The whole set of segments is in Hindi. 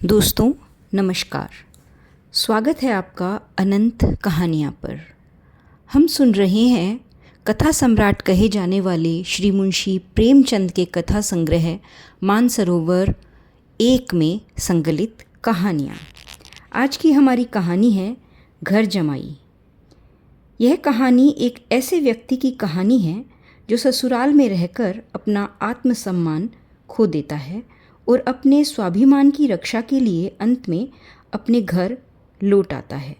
दोस्तों नमस्कार। स्वागत है आपका अनंत कहानियाँ पर। हम सुन रहे हैं कथा सम्राट कहे जाने वाले श्री मुंशी प्रेमचंद के कथा संग्रह मानसरोवर 1 में संकलित कहानियाँ। आज की हमारी कहानी है घर जमाई। यह कहानी एक ऐसे व्यक्ति की कहानी है जो ससुराल में रहकर अपना आत्मसम्मान खो देता है और अपने स्वाभिमान की रक्षा के लिए अंत में अपने घर लौट आता है।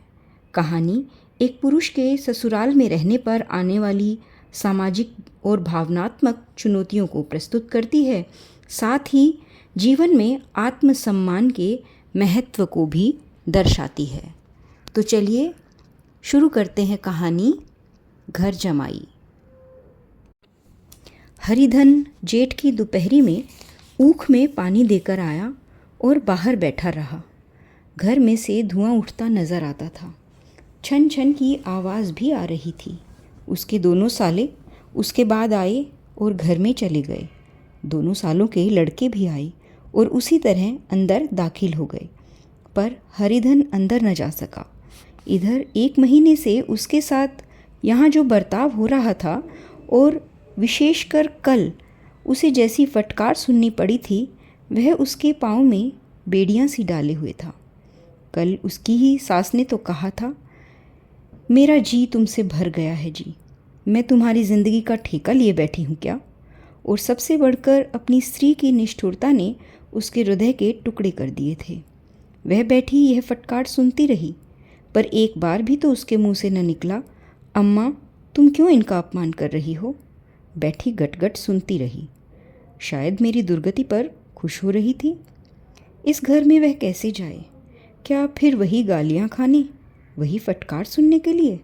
कहानी एक पुरुष के ससुराल में रहने पर आने वाली सामाजिक और भावनात्मक चुनौतियों को प्रस्तुत करती है, साथ ही जीवन में आत्मसम्मान के महत्व को भी दर्शाती है। तो चलिए शुरू करते हैं कहानी घर जमाई। हरिधन जेठ की दोपहरी में ऊख में पानी देकर आया और बाहर बैठा रहा। घर में से धुआं उठता नजर आता था। छन छन की आवाज़ भी आ रही थी। उसके दोनों साले उसके बाद आए और घर में चले गए। दोनों सालों के लड़के भी आए और उसी तरह अंदर दाखिल हो गए, पर हरिधन अंदर न जा सका। इधर 1 महीने से उसके साथ यहाँ जो बर्ताव हो रहा था और विशेषकर कल उसे जैसी फटकार सुननी पड़ी थी, वह उसके पाँव में बेड़ियाँ सी डाले हुए था। कल उसकी ही सास ने तो कहा था, मेरा जी तुमसे भर गया है जी, मैं तुम्हारी ज़िंदगी का ठेका लिए बैठी हूँ क्या। और सबसे बढ़कर अपनी स्त्री की निष्ठुरता ने उसके हृदय के टुकड़े कर दिए थे। वह बैठी यह फटकार सुनती रही, पर एक बार भी तो उसके मुँह से न निकला, अम्मा तुम क्यों इनका अपमान कर रही हो। बैठी गटगट सुनती रही। शायद मेरी दुर्गति पर खुश हो रही थी। इस घर में वह कैसे जाए? क्या फिर वही गालियाँ खाने, वही फटकार सुनने के लिए?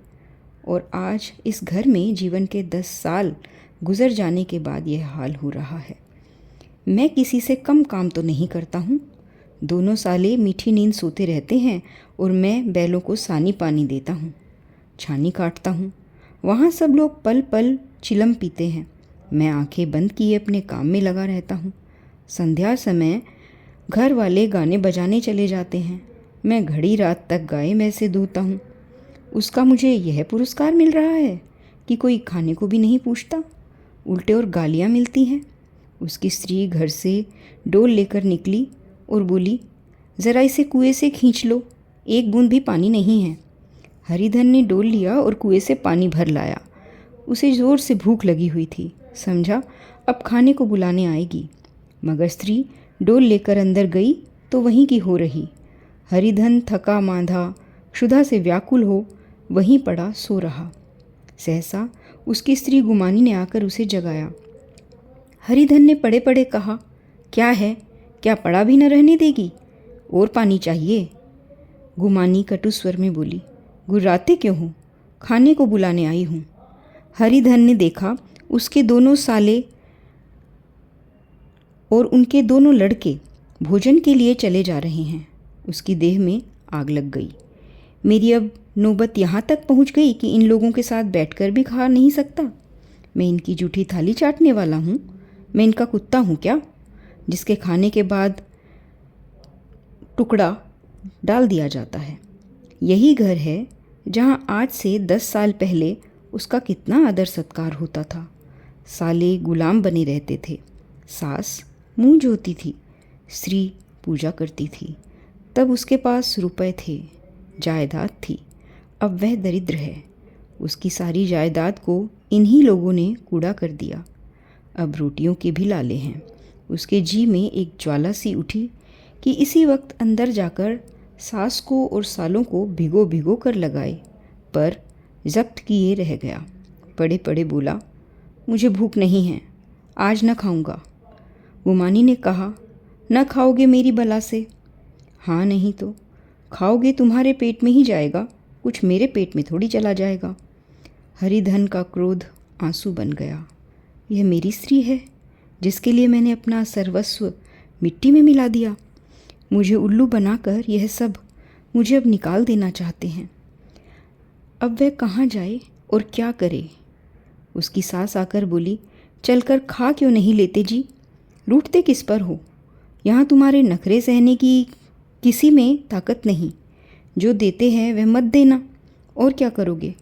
और आज इस घर में जीवन के 10 साल गुजर जाने के बाद यह हाल हो रहा है। मैं किसी से कम काम तो नहीं करता हूँ। दोनों साले मीठी नींद सोते रहते हैं और मैं बैलों को सानी पानी देता हूँ, छानी काटता हूँ। वहाँ सब लोग पल पल चिलम पीते हैं। मैं आंखें बंद किए अपने काम में लगा रहता हूँ। संध्या समय घर वाले गाने बजाने चले जाते हैं। मैं घड़ी रात तक गाय भैंसे दूहता हूँ। उसका मुझे यह पुरस्कार मिल रहा है कि कोई खाने को भी नहीं पूछता, उल्टे और गालियाँ मिलती हैं। उसकी स्त्री घर से डोल लेकर निकली और बोली, ज़रा इसे कुएं से खींच लो, 1 बूंद भी पानी नहीं है। हरिधन ने डोल लिया और कुएं से पानी भर लाया। उसे ज़ोर से भूख लगी हुई थी। समझा अब खाने को बुलाने आएगी, मगर स्त्री डोल लेकर अंदर गई तो वहीं की हो रही। हरिधन थका मांधा, क्षुधा से व्याकुल हो वहीं पड़ा सो रहा। सहसा उसकी स्त्री गुमानी ने आकर उसे जगाया। हरिधन ने पड़े पड़े कहा, क्या है, क्या पड़ा भी न रहने देगी? और पानी चाहिए? गुमानी कटु स्वर में बोली, गुर्राते क्यों हो? खाने को बुलाने आई हूँ। हरिधन ने देखा उसके दोनों साले और उनके दोनों लड़के भोजन के लिए चले जा रहे हैं। उसकी देह में आग लग गई। मेरी अब नौबत यहाँ तक पहुँच गई कि इन लोगों के साथ बैठकर भी खा नहीं सकता। मैं इनकी जूठी थाली चाटने वाला हूँ? मैं इनका कुत्ता हूँ क्या, जिसके खाने के बाद टुकड़ा डाल दिया जाता है? यही घर है जहाँ आज से 10 साल पहले उसका कितना आदर सत्कार होता था। साले गुलाम बने रहते थे। सास मुँह जोती थी, स्त्री पूजा करती थी। तब उसके पास रुपए थे, जायदाद थी। अब वह दरिद्र है। उसकी सारी जायदाद को इन्हीं लोगों ने कूड़ा कर दिया। अब रोटियों के भी लाले हैं। उसके जी में एक ज्वाला सी उठी कि इसी वक्त अंदर जाकर सास को और सालों को भिगो भिगो कर लगाए, पर जब्त किए रह गया। पड़े पड़े बोला, मुझे भूख नहीं है, आज न खाऊंगा। गुमानी ने कहा, न खाओगे मेरी बला से? हाँ नहीं तो खाओगे, तुम्हारे पेट में ही जाएगा, कुछ मेरे पेट में थोड़ी चला जाएगा। हरिधन का क्रोध आंसू बन गया। यह मेरी स्त्री है जिसके लिए मैंने अपना सर्वस्व मिट्टी में मिला दिया। मुझे उल्लू बनाकर यह सब मुझे अब निकाल देना चाहते हैं। अब वह कहाँ जाए और क्या करे? उसकी सास आकर बोली, चलकर खा क्यों नहीं लेते जी, रूठते किस पर हो? यहाँ तुम्हारे नखरे सहने की किसी में ताकत नहीं, जो देते हैं वह मत देना। और क्या करोगे?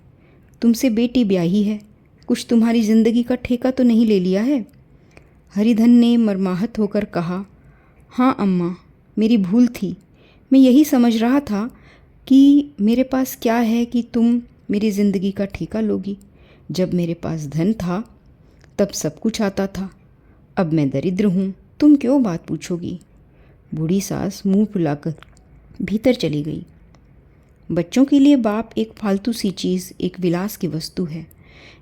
तुमसे बेटी ब्याही है, कुछ तुम्हारी ज़िंदगी का ठेका तो नहीं ले लिया है? हरिधन ने मर्माहत होकर कहा, हाँ अम्मा, मेरी भूल थी। मैं यही समझ रहा था कि मेरे पास क्या है कि तुम मेरी ज़िंदगी का ठेका लोगी। जब मेरे पास धन था तब सब कुछ आता था, अब मैं दरिद्र हूँ, तुम क्यों बात पूछोगी? बूढ़ी सास मुंह फुलाकर भीतर चली गई। बच्चों के लिए बाप एक फालतू सी चीज़, एक विलास की वस्तु है,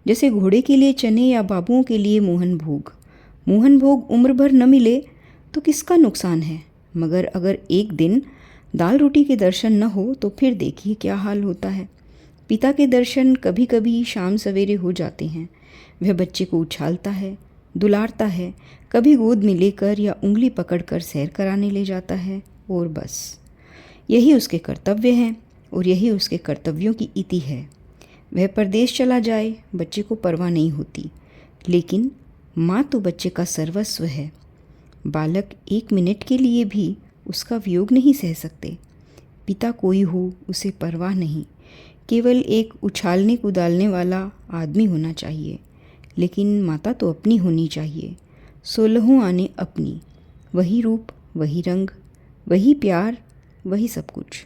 जैसे घोड़े के लिए चने या बाबुओं के लिए मोहन भोग। मोहन भोग उम्र भर न मिले तो किसका नुकसान है, मगर अगर एक दिन दाल रोटी के दर्शन न हो तो फिर देखिए क्या हाल होता है। पिता के दर्शन कभी कभी शाम सवेरे हो जाते हैं। वह बच्चे को उछालता है, दुलारता है, कभी गोद में लेकर या उंगली पकड़कर सैर कराने ले जाता है, और बस यही उसके कर्तव्य हैं और यही उसके कर्तव्यों की इति है। वह परदेश चला जाए, बच्चे को परवाह नहीं होती, लेकिन माँ तो बच्चे का सर्वस्व है। बालक एक मिनट के लिए भी उसका वियोग नहीं सह सकते। पिता कोई हो उसे परवाह नहीं, केवल एक उछालने कूदालने वाला आदमी होना चाहिए। लेकिन माता तो अपनी होनी चाहिए, 16 आने अपनी, वही रूप, वही रंग, वही प्यार, वही सब कुछ।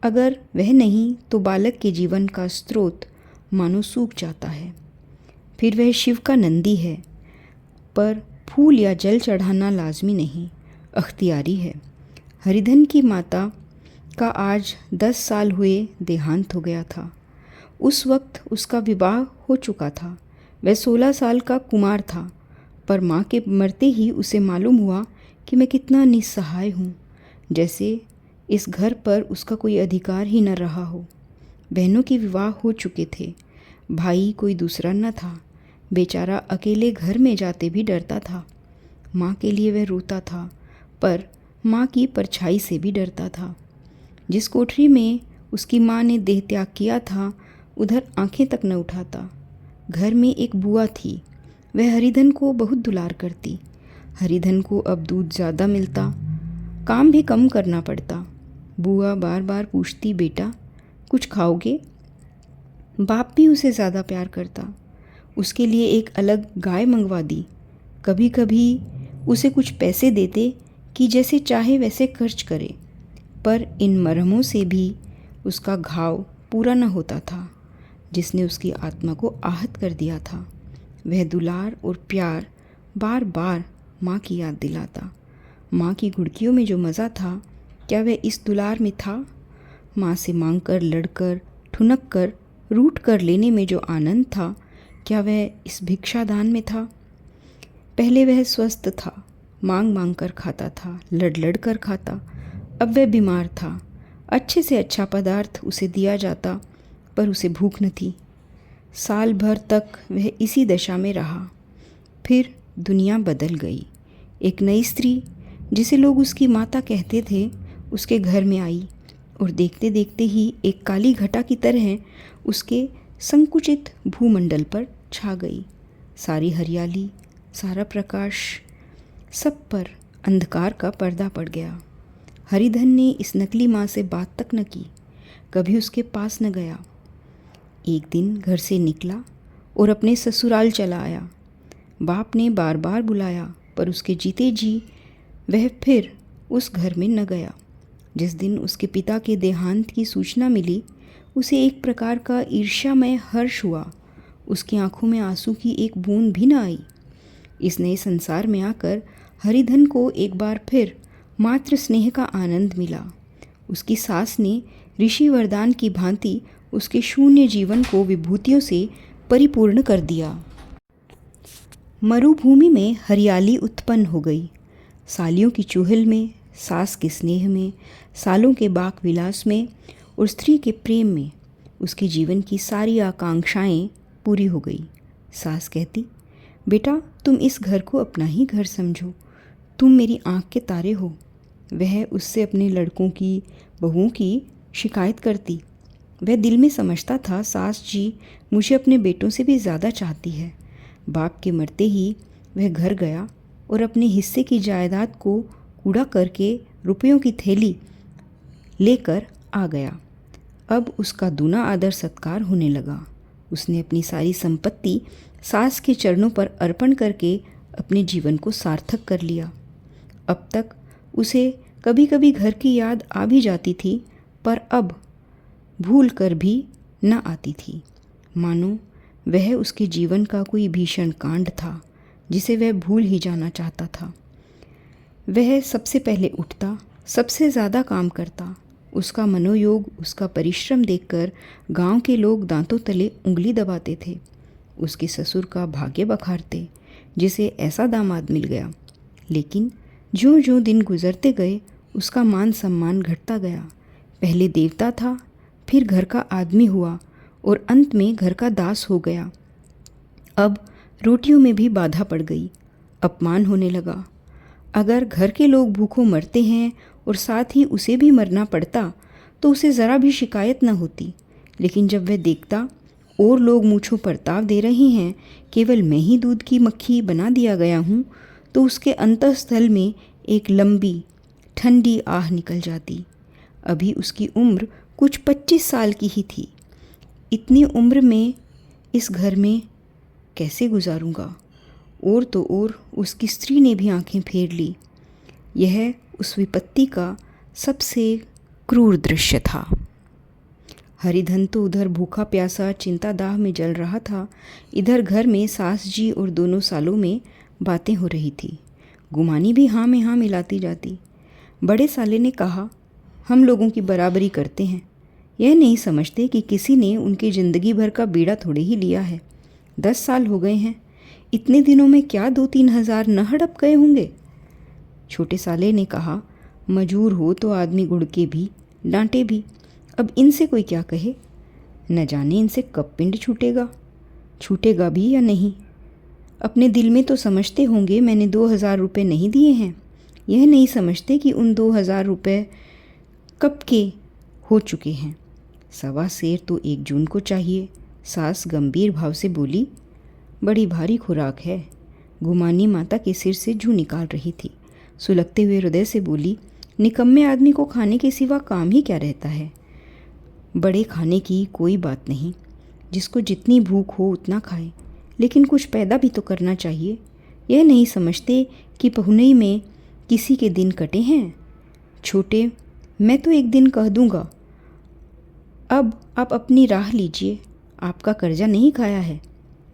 अगर वह नहीं तो बालक के जीवन का स्रोत मानो सूख जाता है। फिर वह शिव का नंदी है, पर फूल या जल चढ़ाना लाजमी नहीं, अख्तियारी है। हरिधन की माता का आज 10 साल हुए देहांत हो गया था। उस वक्त उसका विवाह हो चुका था। वह 16 साल का कुमार था, पर माँ के मरते ही उसे मालूम हुआ कि मैं कितना निस्सहाय हूँ, जैसे इस घर पर उसका कोई अधिकार ही न रहा हो। बहनों के विवाह हो चुके थे, भाई कोई दूसरा न था। बेचारा अकेले घर में जाते भी डरता था। माँ के लिए वह रोता था, पर माँ की परछाई से भी डरता था। जिस कोठरी में उसकी माँ ने देह त्याग किया था, उधर आंखें तक न उठाता। घर में एक बुआ थी, वह हरिधन को बहुत दुलार करती। हरिधन को अब दूध ज़्यादा मिलता, काम भी कम करना पड़ता। बुआ बार बार पूछती, बेटा कुछ खाओगे? बाप भी उसे ज़्यादा प्यार करता, उसके लिए एक अलग गाय मंगवा दी। कभी कभी उसे कुछ पैसे देते कि जैसे चाहे वैसे खर्च करे, पर इन मरहमों से भी उसका घाव पूरा न होता था, जिसने उसकी आत्मा को आहत कर दिया था। वह दुलार और प्यार बार बार माँ की याद दिलाता। माँ की घुड़कियों में जो मज़ा था, क्या वह इस दुलार में था? माँ से मांग कर, लड़कर, ठुनक कर, रूठ कर लेने में जो आनंद था, क्या वह इस भिक्षादान में था? पहले वह स्वस्थ था, मांग मांग कर खाता था, लड़ लड़ कर खाता। अब वह बीमार था, अच्छे से अच्छा पदार्थ उसे दिया जाता, पर उसे भूख न थी। साल भर तक वह इसी दशा में रहा। फिर दुनिया बदल गई। एक नई स्त्री, जिसे लोग उसकी माता कहते थे, उसके घर में आई और देखते देखते ही एक काली घटा की तरह उसके संकुचित भूमंडल पर छा गई। सारी हरियाली, सारा प्रकाश, सब पर अंधकार का पर्दा पड़ गया। हरिधन ने इस नकली माँ से बात तक न की, कभी उसके पास न गया। एक दिन घर से निकला और अपने ससुराल चला आया। बाप ने बार बार बुलाया, पर उसके जीते जी वह फिर उस घर में न गया। जिस दिन उसके पिता के देहांत की सूचना मिली, उसे एक प्रकार का ईर्ष्यामय हर्ष हुआ। उसकी आंखों में आंसू की एक बूंद भी न आई। इस नए संसार में आकर हरिधन को एक बार फिर मातृ स्नेह का आनंद मिला। उसकी सास ने ऋषि वरदान की भांति उसके शून्य जीवन को विभूतियों से परिपूर्ण कर दिया। मरुभूमि में हरियाली उत्पन्न हो गई। सालियों की चुहल में, सास के स्नेह में, सालों के बाक विलास में और स्त्री के प्रेम में उसके जीवन की सारी आकांक्षाएं पूरी हो गई। सास कहती, बेटा तुम इस घर को अपना ही घर समझो, तुम मेरी आँख के तारे हो। वह उससे अपने लड़कों की, बहुओं की शिकायत करती। वह दिल में समझता था, सास जी मुझे अपने बेटों से भी ज़्यादा चाहती है। बाप के मरते ही वह घर गया और अपने हिस्से की जायदाद को कूड़ा करके रुपयों की थैली लेकर आ गया। अब उसका दूना आदर सत्कार होने लगा। उसने अपनी सारी संपत्ति सास के चरणों पर अर्पण करके अपने जीवन को सार्थक कर लिया। अब तक उसे कभी कभी घर की याद आ भी जाती थी, पर अब भूल कर भी न आती थी। मानो वह उसके जीवन का कोई भीषण कांड था जिसे वह भूल ही जाना चाहता था। वह सबसे पहले उठता, सबसे ज़्यादा काम करता। उसका मनोयोग, उसका परिश्रम देखकर गांव के लोग दांतों तले उंगली दबाते थे। उसके ससुर का भाग्य बखारते, जिसे ऐसा दामाद मिल गया। लेकिन ज्यों ज्यों दिन गुजरते गए उसका मान सम्मान घटता गया। पहले देवता था, फिर घर का आदमी हुआ और अंत में घर का दास हो गया। अब रोटियों में भी बाधा पड़ गई, अपमान होने लगा। अगर घर के लोग भूखों मरते हैं और साथ ही उसे भी मरना पड़ता तो उसे ज़रा भी शिकायत न होती। लेकिन जब वह देखता और लोग मूँछों पर ताव दे रहे हैं, केवल मैं ही दूध की मक्खी बना दिया गया हूँ, तो उसके अंतःस्थल में एक लंबी ठंडी आह निकल जाती। अभी उसकी उम्र कुछ 25 साल की ही थी। इतनी उम्र में इस घर में कैसे गुजारूंगा? और तो और उसकी स्त्री ने भी आंखें फेर ली। यह उस विपत्ति का सबसे क्रूर दृश्य था। हरिधन तो उधर भूखा प्यासा चिंता दाह में जल रहा था, इधर घर में सास जी और दोनों सालों में बातें हो रही थी। गुमानी भी हाँ में हाँ मिलाती जाती। बड़े साले ने कहा, हम लोगों की बराबरी करते हैं। यह नहीं समझते कि किसी ने उनकी ज़िंदगी भर का बीड़ा थोड़े ही लिया है। 10 साल हो गए हैं, इतने दिनों में क्या 2-3 हज़ार न हड़प गए होंगे। छोटे साले ने कहा, मजूर हो तो आदमी गुड़के भी, डांटे भी। अब इनसे कोई क्या कहे, न जाने इनसे कब पिंड छूटेगा भी या नहीं। अपने दिल में तो समझते होंगे मैंने 2,000 रुपये नहीं दिए हैं। यह नहीं समझते कि उन 2,000 रुपये कब के हो चुके हैं। 1.25 सेर तो 1 जून को चाहिए। सास गंभीर भाव से बोली, बड़ी भारी खुराक है। गुमानी माता के सिर से जूं निकाल रही थी। सुलगते हुए हृदय से बोली, निकम्मे आदमी को खाने के सिवा काम ही क्या रहता है। बड़े खाने की कोई बात नहीं, जिसको जितनी भूख हो उतना खाए, लेकिन कुछ पैदा भी तो करना चाहिए। यह नहीं समझते कि पहुनई में किसी के दिन कटे हैं। छोटे, मैं तो एक दिन कह दूंगा, अब आप अपनी राह लीजिए, आपका कर्जा नहीं खाया है।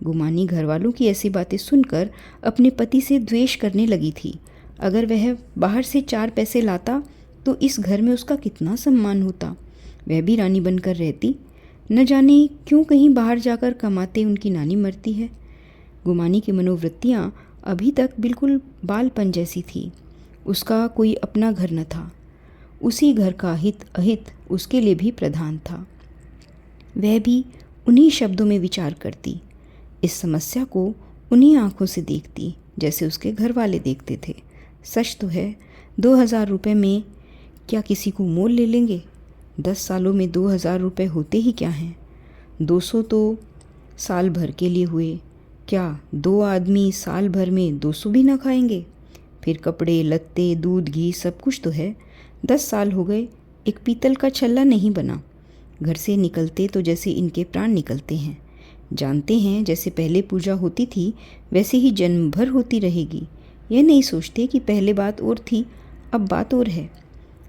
गुमानी घरवालों की ऐसी बातें सुनकर अपने पति से द्वेष करने लगी थी। अगर वह बाहर से 4 पैसे लाता तो इस घर में उसका कितना सम्मान होता। वह भी रानी बनकर रहती। न जाने क्यों कहीं बाहर जाकर कमाते उनकी नानी मरती है। गुमानी की मनोवृत्तियाँ अभी तक बिल्कुल बालपन जैसी थी। उसका कोई अपना घर न था। उसी घर का हित अहित उसके लिए भी प्रधान था। वह भी उन्हीं शब्दों में विचार करती, इस समस्या को उन्हीं आँखों से देखती जैसे उसके घर वाले देखते थे। सच तो है, 2,000 रुपये में क्या किसी को मोल ले लेंगे। 10 सालों में 2,000 रुपये होते ही क्या हैं। 200 तो साल भर के लिए हुए। क्या 2 आदमी साल भर में 200 भी ना खाएंगे। फिर कपड़े लत्ते दूध घी सब कुछ तो है। 10 साल हो गए, एक पीतल का छल्ला नहीं बना। घर से निकलते तो जैसे इनके प्राण निकलते हैं। जानते हैं जैसे पहले पूजा होती थी वैसे ही जन्म भर होती रहेगी। यह नहीं सोचते कि पहले बात और थी, अब बात और है।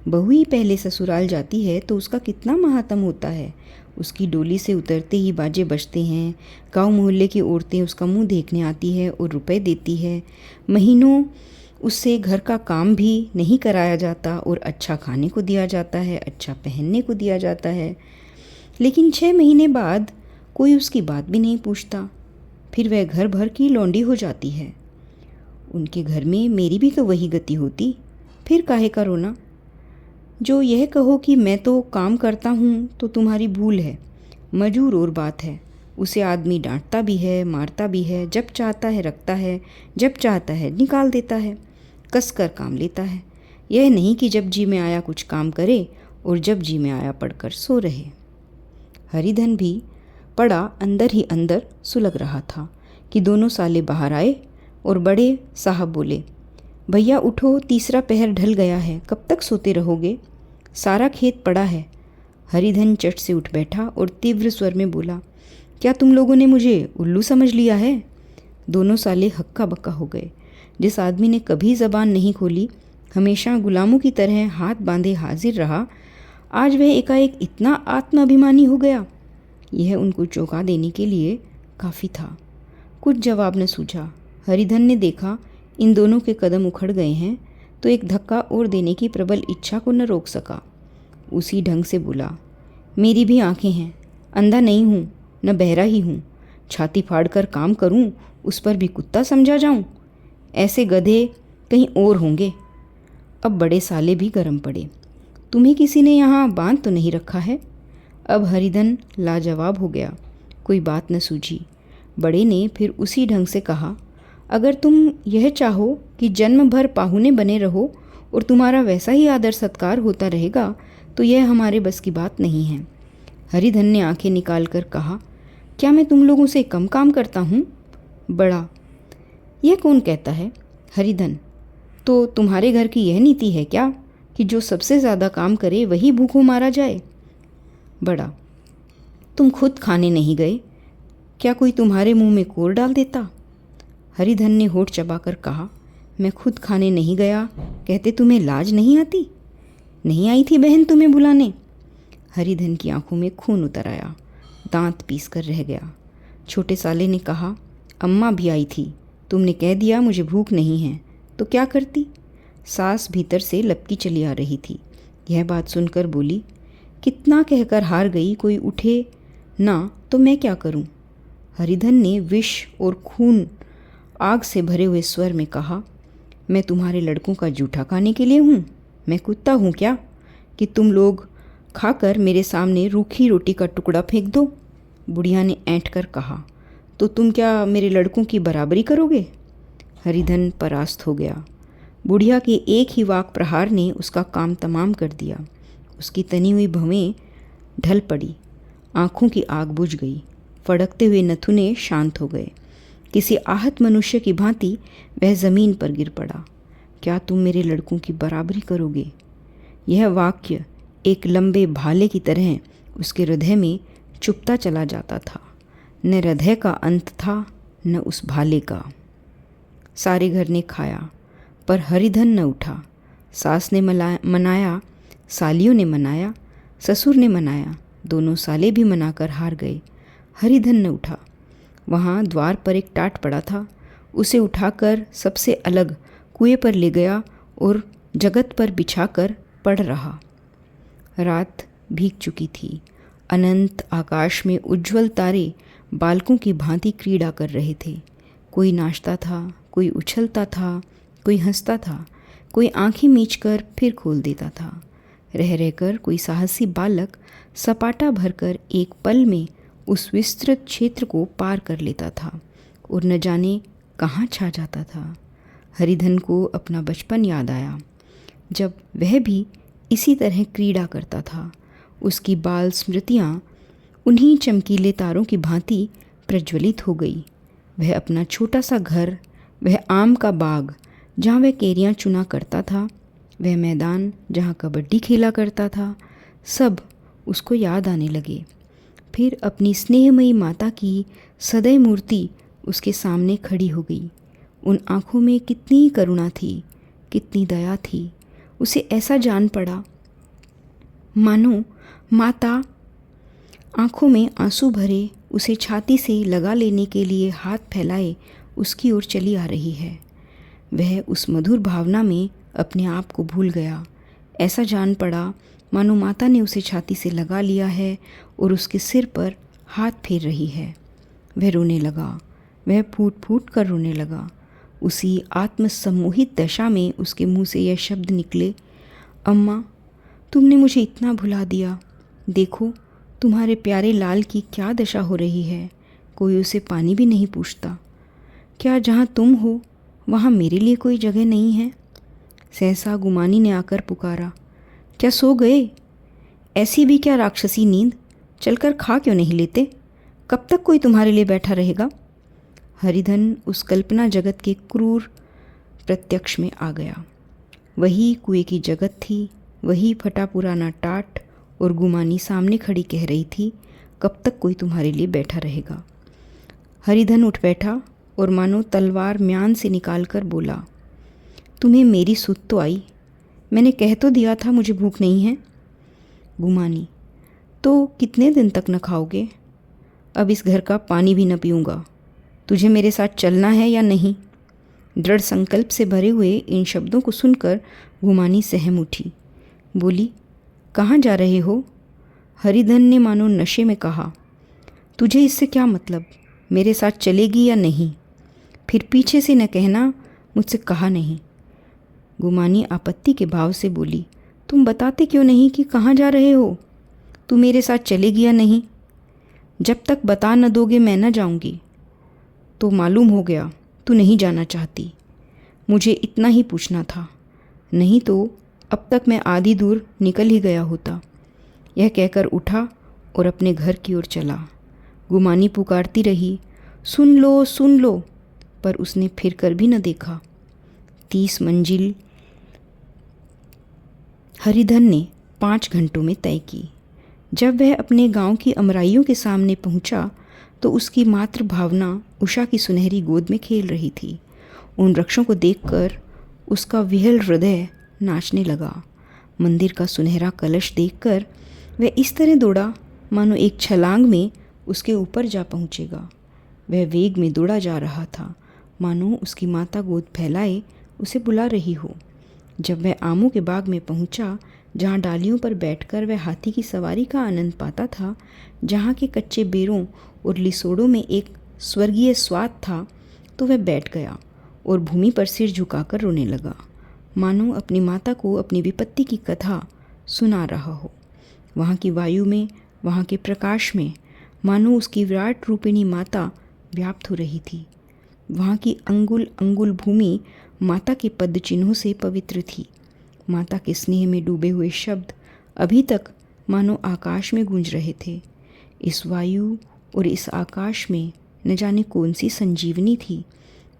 बहू ही पहले ससुराल जाती है तो उसका कितना महात्म होता है। उसकी डोली से उतरते ही बाजे बजते हैं। गांव मोहल्ले की औरतें उसका मुंह देखने आती है और रुपए देती है। महीनों उससे घर का काम भी नहीं कराया जाता और अच्छा खाने को दिया जाता है, अच्छा पहनने को दिया जाता है। लेकिन 6 महीने बाद कोई उसकी बात भी नहीं पूछता। फिर वह घर भर की लौंडी हो जाती है। उनके घर में मेरी भी तो वही गति होती, फिर काहे का रोना। जो यह कहो कि मैं तो काम करता हूँ तो तुम्हारी भूल है। मजूर और बात है, उसे आदमी डांटता भी है, मारता भी है। जब चाहता है रखता है, जब चाहता है निकाल देता है, कस कर काम लेता है। यह नहीं कि जब जी में आया कुछ काम करे और जब जी में आया पढ़कर सो रहे। हरिधन भी पड़ा अंदर ही अंदर सुलग रहा था कि दोनों साले बाहर आए और बड़े साहब बोले, भैया उठो, तीसरा पहर ढल गया है, कब तक सोते रहोगे। सारा खेत पड़ा है। हरिधन चट से उठ बैठा और तीव्र स्वर में बोला, क्या तुम लोगों ने मुझे उल्लू समझ लिया है? दोनों साले हक्का बक्का हो गए। जिस आदमी ने कभी ज़बान नहीं खोली, हमेशा गुलामों की तरह हाथ बांधे हाजिर रहा, आज वह एकाएक इतना आत्माभिमानी हो गया। यह उनको चौंका देने के लिए काफ़ी था। कुछ जवाब न सूझा। हरिधन ने देखा इन दोनों के कदम उखड़ गए हैं तो एक धक्का और देने की प्रबल इच्छा को न रोक सका। उसी ढंग से बोला, मेरी भी आंखें हैं, अंधा नहीं हूँ, न बहरा ही हूँ। छाती फाड़ कर काम करूँ, उस पर भी कुत्ता समझा जाऊँ? ऐसे गधे कहीं और होंगे। अब बड़े साले भी गर्म पड़े। तुम्हें किसी ने यहाँ बांध तो नहीं रखा है? अब हरिधन लाजवाब हो गया। कोई बात न सूझी। बड़े ने फिर उसी ढंग से कहा, अगर तुम यह चाहो कि जन्म भर पाहुने बने रहो और तुम्हारा वैसा ही आदर सत्कार होता रहेगा तो यह हमारे बस की बात नहीं है। हरिधन ने आंखें निकाल कर कहा, क्या मैं तुम लोगों से कम काम करता हूँ? बड़ा, यह कौन कहता है? हरिधन, तो तुम्हारे घर की यह नीति है क्या कि जो सबसे ज़्यादा काम करे वही भूखों मारा जाए? बड़ा, तुम खुद खाने नहीं गए, क्या कोई तुम्हारे मुंह में कोर डाल देता? हरिधन ने होठ चबाकर कहा, मैं खुद खाने नहीं गया कहते तुम्हें लाज नहीं आती? नहीं आई थी बहन तुम्हें बुलाने? हरिधन की आंखों में खून उतर आया, दांत पीस कर रह गया। छोटे साले ने कहा, अम्मा भी आई थी, तुमने कह दिया मुझे भूख नहीं है, तो क्या करती? सास भीतर से लपकी चली आ रही थी। यह बात सुनकर बोली, कितना कहकर हार गई, कोई उठे ना तो मैं क्या करूं? हरिधन ने विष और खून आग से भरे हुए स्वर में कहा, मैं तुम्हारे लड़कों का जूठा खाने के लिए हूँ? मैं कुत्ता हूँ क्या कि तुम लोग खाकर मेरे सामने रूखी रोटी का टुकड़ा फेंक दो? बुढ़िया ने ऐंठ कर कहा, तो तुम क्या मेरे लड़कों की बराबरी करोगे? हरिधन परास्त हो गया। बुढ़िया के एक ही वाक प्रहार ने उसका काम तमाम कर दिया। उसकी तनी हुई भवें ढल पड़ी, आँखों की आग बुझ गई, फड़कते हुए नथुने शांत हो गए। किसी आहत मनुष्य की भांति वह ज़मीन पर गिर पड़ा। क्या तुम मेरे लड़कों की बराबरी करोगे? यह वाक्य एक लंबे भाले की तरह उसके हृदय में चुभता चला जाता था। न हृदय का अंत था न उस भाले का। सारे घर ने खाया पर हरिधन न उठा। सास ने मनाया, सालियों ने मनाया, ससुर ने मनाया, दोनों साले भी मनाकर हार गए। हरिधन न उठा। वहाँ द्वार पर एक टाट पड़ा था, उसे उठाकर सबसे अलग कुएं पर ले गया और जगत पर बिछाकर पड़ रहा। रात भीग चुकी थी। अनंत आकाश में उज्ज्वल तारे बालकों की भांति क्रीड़ा कर रहे थे। कोई नाचता था, कोई उछलता था, कोई हंसता था, कोई आंखें मीचकर फिर खोल देता था। रह रहकर कोई साहसी बालक सपाटा भरकर एक पल में उस विस्तृत क्षेत्र को पार कर लेता था और न जाने कहाँ छा जाता था। हरिधन को अपना बचपन याद आया, जब वह भी इसी तरह क्रीड़ा करता था। उसकी बाल स्मृतियाँ उन्हीं चमकीले तारों की भांति प्रज्वलित हो गई। वह अपना छोटा सा घर, वह आम का बाग जहाँ वह केरियाँ चुना करता था, वह मैदान जहाँ कबड्डी खेला करता था, सब उसको याद आने लगे। फिर अपनी स्नेहमयी माता की सदैव मूर्ति उसके सामने खड़ी हो गई। उन आँखों में कितनी करुणा थी, कितनी दया थी। उसे ऐसा जान पड़ा मानो माता आँखों में आंसू भरे उसे छाती से लगा लेने के लिए हाथ फैलाए उसकी ओर चली आ रही है। वह उस मधुर भावना में अपने आप को भूल गया। ऐसा जान पड़ा मानो माता ने उसे छाती से लगा लिया है और उसके सिर पर हाथ फेर रही है। वह रोने लगा, वह फूट फूट कर रोने लगा। उसी आत्मसम्मोहित दशा में उसके मुंह से यह शब्द निकले, अम्मा तुमने मुझे इतना भुला दिया। देखो तुम्हारे प्यारे लाल की क्या दशा हो रही है, कोई उसे पानी भी नहीं पूछता। क्या जहाँ तुम हो वहाँ मेरे लिए कोई जगह नहीं है? सहसा गुमानी ने आकर पुकारा, क्या सो गए? ऐसी भी क्या राक्षसी नींद? चलकर खा क्यों नहीं लेते? कब तक कोई तुम्हारे लिए बैठा रहेगा? हरिधन उस कल्पना जगत के क्रूर प्रत्यक्ष में आ गया। वही कुएं की जगत थी, वही फटा पुराना टाट और गुमानी सामने खड़ी कह रही थी, कब तक कोई तुम्हारे लिए बैठा रहेगा। हरिधन उठ बैठा और मानो तलवार म्यान से निकाल कर बोला, तुम्हें मेरी सुध तो आई, मैंने कह तो दिया था मुझे भूख नहीं है। गुमानी, तो कितने दिन तक न खाओगे? अब इस घर का पानी भी न पीऊँगा। तुझे मेरे साथ चलना है या नहीं? दृढ़ संकल्प से भरे हुए इन शब्दों को सुनकर गुमानी सहम उठी। बोली, कहाँ जा रहे हो? हरिधन ने मानो नशे में कहा, तुझे इससे क्या मतलब, मेरे साथ चलेगी या नहीं? फिर पीछे से न कहना मुझसे कहा नहीं। गुमानी आपत्ति के भाव से बोली, तुम बताते क्यों नहीं कि कहाँ जा रहे हो? तू मेरे साथ चलेगी या नहीं? जब तक बता न दोगे मैं न जाऊंगी। तो मालूम हो गया तू नहीं जाना चाहती। मुझे इतना ही पूछना था, नहीं तो अब तक मैं आधी दूर निकल ही गया होता। यह कहकर उठा और अपने घर की ओर चला। गुमानी पुकारती रही, सुन लो, पर उसने फिर कर भी न देखा। 30 मंजिल हरिधन ने 5 घंटों में तय की। जब वह अपने गांव की अमराइयों के सामने पहुंचा तो उसकी मातृ भावना उषा की सुनहरी गोद में खेल रही थी। उन वृक्षों को देखकर उसका विहल हृदय नाचने लगा। मंदिर का सुनहरा कलश देखकर वह इस तरह दौड़ा मानो एक छलांग में उसके ऊपर जा पहुंचेगा। वह वेग में दौड़ा जा रहा था, मानो उसकी माता गोद फैलाए उसे बुला रही हो। जब वह आमों के बाग में पहुंचा, जहाँ डालियों पर बैठकर वह हाथी की सवारी का आनंद पाता था, जहाँ के कच्चे बेरों और लिसोड़ों में एक स्वर्गीय स्वाद था, तो वह बैठ गया और भूमि पर सिर झुकाकर रोने लगा, मानो अपनी माता को अपनी विपत्ति की कथा सुना रहा हो। वहाँ की वायु में, वहाँ के प्रकाश में मानो उसकी विराट रूपिणी माता व्याप्त हो रही थी। वहाँ की अंगुल अंगुल भूमि माता के पद चिन्हों से पवित्र थी। माता के स्नेह में डूबे हुए शब्द अभी तक मानो आकाश में गूंज रहे थे। इस वायु और इस आकाश में न जाने कौन सी संजीवनी थी,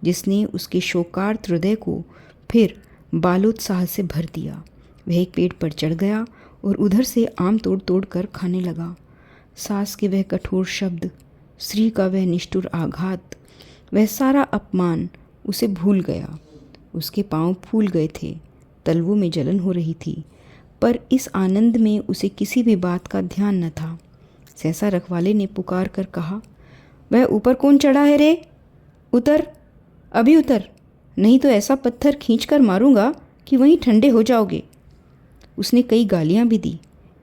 जिसने उसके शोकार्त हृदय को फिर बालोत्साह से भर दिया। वह एक पेड़ पर चढ़ गया और उधर से आम तोड़ तोड़ कर खाने लगा। सास के वह कठोर शब्द, स्त्री का वह निष्ठुर आघात, वह सारा अपमान उसे भूल गया। उसके पांव फूल गए थे, तलवों में जलन हो रही थी, पर इस आनंद में उसे किसी भी बात का ध्यान न था। सहसा रखवाले ने पुकार कर कहा, वह ऊपर कौन चढ़ा है रे? उतर, अभी उतर, नहीं तो ऐसा पत्थर खींचकर मारूंगा कि वहीं ठंडे हो जाओगे। उसने कई गालियां भी दी।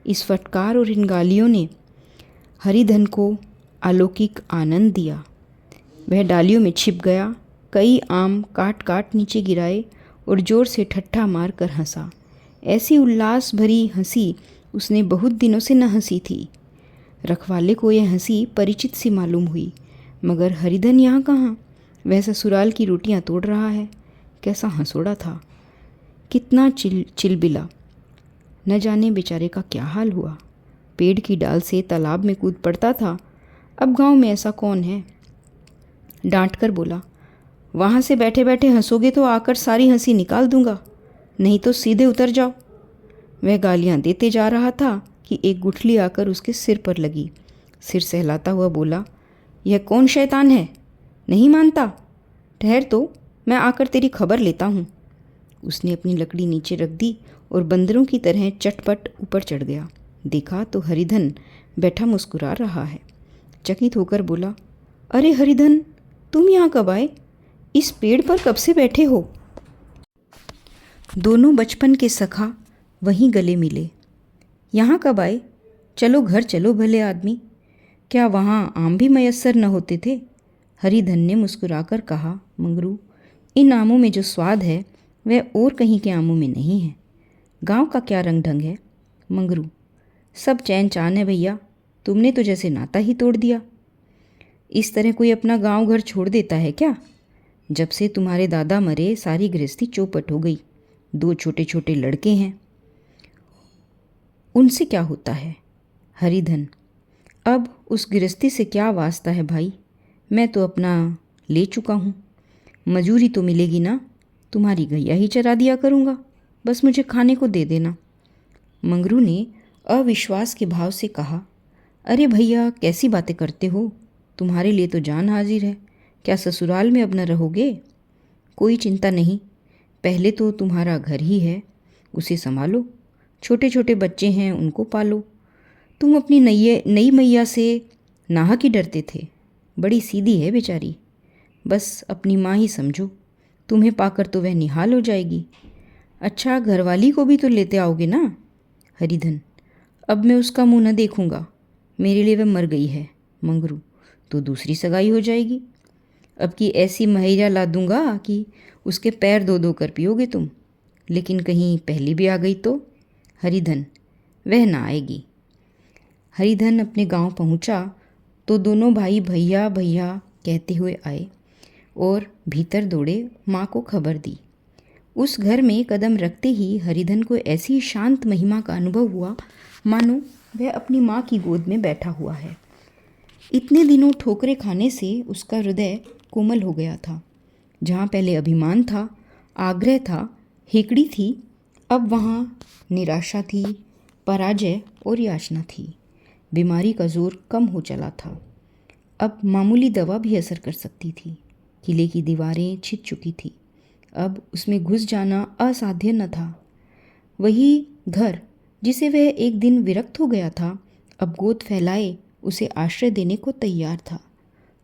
इस फटकार और इन गालियों ने हरिधन को अलौकिक आनंद दिया। वह डालियों में छिप गया, कई आम काट काट नीचे गिराए और जोर से ठट्ठा मार कर हंसा। ऐसी उल्लास भरी हंसी उसने बहुत दिनों से न हंसी थी। रखवाले को यह हंसी परिचित सी मालूम हुई, मगर हरिधन यहाँ कहाँ? वह ससुराल की रोटियां तोड़ रहा है। कैसा हंसोड़ा था, कितना चिलबिला। न जाने बेचारे का क्या हाल हुआ। पेड़ की डाल से तालाब में कूद पड़ता था। अब गांव में ऐसा कौन है? डांट कर बोला, वहाँ से बैठे बैठे हंसोगे तो आकर सारी हंसी निकाल दूंगा, नहीं तो सीधे उतर जाओ। वह गालियाँ देते जा रहा था कि एक गुठली आकर उसके सिर पर लगी। सिर सहलाता हुआ बोला, यह कौन शैतान है? नहीं मानता? ठहर तो, मैं आकर तेरी खबर लेता हूँ। उसने अपनी लकड़ी नीचे रख दी और बंदरों की तरह चटपट ऊपर चढ़ गया। देखा तो हरिधन बैठा मुस्कुरा रहा है। चकित होकर बोला, अरे हरिधन, तुम यहाँ कब आए? इस पेड़ पर कब से बैठे हो? दोनों बचपन के सखा वहीं गले मिले। यहाँ कब आए? चलो घर चलो भले आदमी। क्या वहाँ आम भी मयस्सर न होते थे? हरिधन ने मुस्कुराकर कहा, मंगरू, इन आमों में जो स्वाद है वह और कहीं के आमों में नहीं है। गांव का क्या रंग ढंग है? मंगरू, सब चैन चान है भैया, तुमने तो जैसे नाता ही तोड़ दिया। इस तरह कोई अपना गांव घर छोड़ देता है क्या? जब से तुम्हारे दादा मरे सारी गृहस्थी चौपट हो गई। 2 छोटे छोटे लड़के हैं, उनसे क्या होता है? हरिधन, अब उस गृहस्थी से क्या वास्ता है भाई, मैं तो अपना ले चुका हूँ। मजूरी तो मिलेगी ना, तुम्हारी गैया ही चरा दिया करूँगा, बस मुझे खाने को दे देना। मंगरू ने अविश्वास के भाव से कहा, अरे भैया, कैसी बातें करते हो? तुम्हारे लिए तो जान हाजिर है। क्या ससुराल में अब न रहोगे? कोई चिंता नहीं, पहले तो तुम्हारा घर ही है, उसे संभालो। छोटे छोटे बच्चे हैं, उनको पालो। तुम अपनी नई मैया से नाहक ही डरते थे। बड़ी सीधी है बेचारी, बस अपनी माँ ही समझो। तुम्हें पाकर तो वह निहाल हो जाएगी। अच्छा, घरवाली को भी तो लेते आओगे ना? हरिधन, अब मैं उसका मुंह न देखूंगा। मेरे लिए वह मर गई है। मंगरू, तो दूसरी सगाई हो जाएगी। अब की ऐसी महैया ला दूंगा कि उसके पैर धो धो कर पियोगे तुम। लेकिन कहीं पहली भी आ गई तो? हरिधन, वह ना आएगी। हरिधन अपने गांव पहुंचा तो दोनों भाई भैया भैया कहते हुए आए और भीतर दौड़े माँ को खबर दी। उस घर में कदम रखते ही हरिधन को ऐसी शांत महिमा का अनुभव हुआ मानो वह अपनी माँ की गोद में बैठा हुआ है। इतने दिनों ठोकरे खाने से उसका हृदय कोमल हो गया था। जहाँ पहले अभिमान था, आग्रह था, हेकड़ी थी, अब वहाँ निराशा थी, पराजय और याचना थी। बीमारी का जोर कम हो चला था। अब मामूली दवा भी असर कर सकती थी। किले की दीवारें छिद चुकी थी। अब उसमें घुस जाना असाध्य न था। वही घर जिसे वह एक दिन विरक्त हो गया था, अब गोद फैलाए उसे आश्रय देने को तैयार था।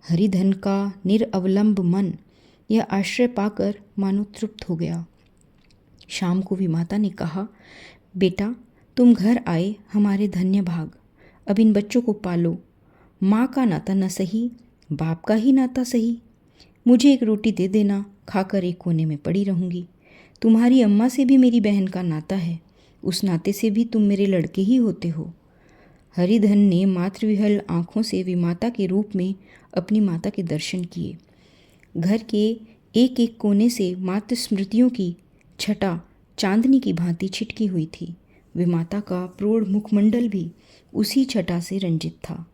हरिधन का निरअवलंब मन यह आश्रय पाकर मानो तृप्त हो गया। शाम को विमाता ने कहा, बेटा, तुम घर आए हमारे धन्य भाग। अब इन बच्चों को पालो। माँ का नाता न सही, बाप का ही नाता सही। मुझे एक रोटी दे देना, खाकर एक कोने में पड़ी रहूँगी। तुम्हारी अम्मा से भी मेरी बहन का नाता है, उस नाते से भी तुम मेरे लड़के ही होते हो। हरिधन ने मातृविहल आँखों से विमाता के रूप में अपनी माता के दर्शन किए। घर के एक एक कोने से मातृ स्मृतियों की छटा चांदनी की भांति छिटकी हुई थी। विमाता का प्रौढ़ मुखमंडल भी उसी छटा से रंजित था।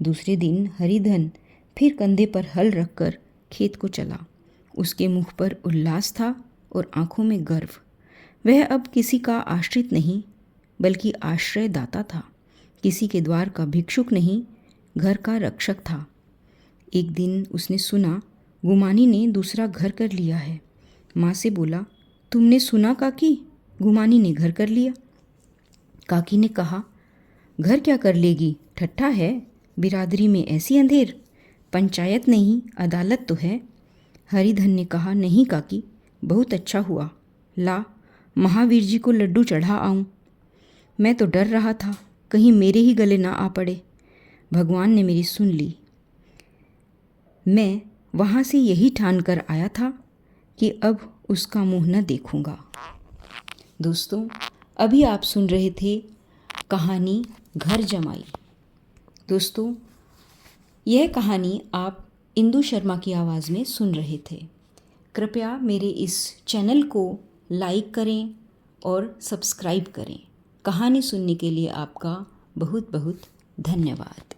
दूसरे दिन हरिधन फिर कंधे पर हल रखकर खेत को चला। उसके मुख पर उल्लास था और आंखों में गर्व। वह अब किसी का आश्रित नहीं, बल्कि आश्रयदाता था। किसी के द्वार का भिक्षुक नहीं, घर का रक्षक था। एक दिन उसने सुना गुमानी ने दूसरा घर कर लिया है। माँ से बोला, तुमने सुना काकी, गुमानी ने घर कर लिया। काकी ने कहा, घर क्या कर लेगी, ठट्ठा है। बिरादरी में ऐसी अंधेर, पंचायत नहीं अदालत तो है। हरिधन ने कहा, नहीं काकी, बहुत अच्छा हुआ। ला, महावीर जी को लड्डू चढ़ा आऊं। मैं तो डर रहा था कहीं मेरे ही गले ना आ पड़े। भगवान ने मेरी सुन ली। मैं वहाँ से यही ठान कर आया था कि अब उसका मुंह न देखूंगा। दोस्तों, अभी आप सुन रहे थे कहानी घर जमाई। दोस्तों, यह कहानी आप इंदु शर्मा की आवाज़ में सुन रहे थे। कृपया मेरे इस चैनल को लाइक करें और सब्सक्राइब करें। कहानी सुनने के लिए आपका बहुत बहुत धन्यवाद।